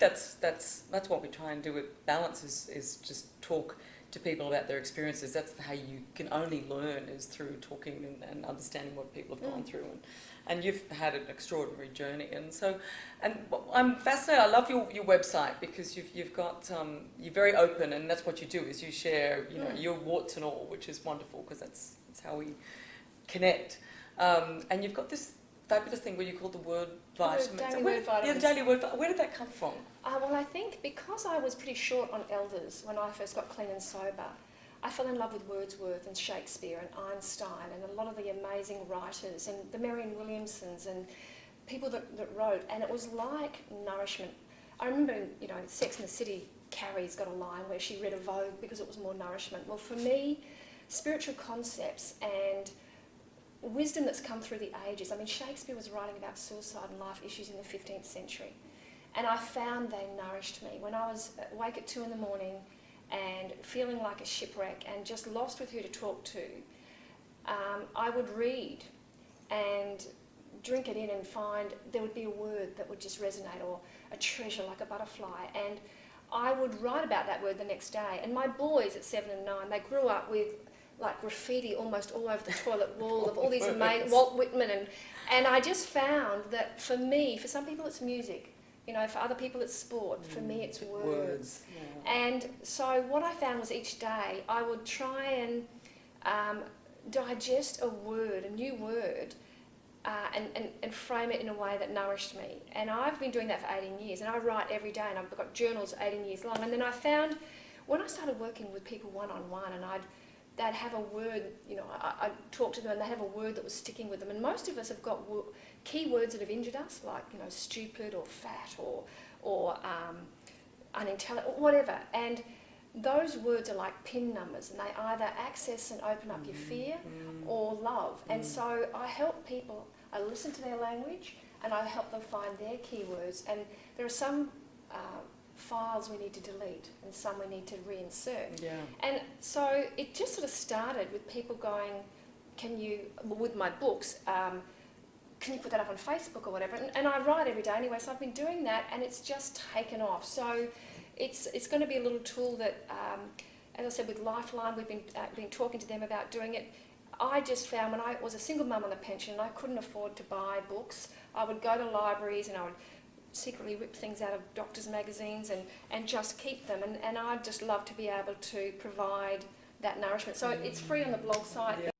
think that's what we try and do with Balance is just talk to people about their experiences. That's how you can only learn, is through talking and understanding what people have gone through. And you've had an extraordinary journey. And I'm fascinated. I love your website, because you've got, you're very open, and that's what you do, is you share, your warts and all, which is wonderful, because that's how we connect. And you've got this fabulous thing where you call the word vitamins. Word vitamins. Yeah, the daily word. Where did that come from? Well, I think because I was pretty short on elders when I first got clean and sober, I fell in love with Wordsworth and Shakespeare and Einstein and a lot of the amazing writers and the Marianne Williamsons and people that wrote, and it was like nourishment. I remember, Sex and the City, Carrie's got a line where she read a Vogue because it was more nourishment. Well, for me, spiritual concepts and wisdom that's come through the ages. I mean, Shakespeare was writing about suicide and life issues in the 15th century, and I found they nourished me. When I was awake at 2 in the morning and feeling like a shipwreck and just lost with who to talk to, I would read and drink it in and find there would be a word that would just resonate, or a treasure like a butterfly, and I would write about that word the next day. And my boys at 7 and 9, they grew up with like graffiti almost all over the toilet wall of all these amazing, Walt Whitman, and I just found that for me, for some people it's music, for other people it's sport, for me it's words. Yeah. And so what I found was each day I would try and digest a word, a new word, and frame it in a way that nourished me. And I've been doing that for 18 years, and I write every day, and I've got journals 18 years long. And then I found, when I started working with people one-on-one, and they'd have a word, I'd talk to them and they'd have a word that was sticking with them. And most of us have got key words that have injured us, like, stupid or fat or unintelligent, or whatever. And those words are like pin numbers, and they either access and open up your fear or love. And so I help people, I listen to their language, and I help them find their keywords. And there are some files we need to delete and some we need to reinsert. Yeah. And so it just sort of started with people going, with my books, can you put that up on Facebook or whatever? And I write every day anyway, so I've been doing that, and it's just taken off. So it's going to be a little tool that, as I said, with Lifeline, we've been talking to them about doing it. I just found, when I was a single mum on a pension and I couldn't afford to buy books, I would go to libraries and I would secretly rip things out of doctors' magazines and just keep them. And I'd just love to be able to provide that nourishment. So it's free on the blog site. Yeah.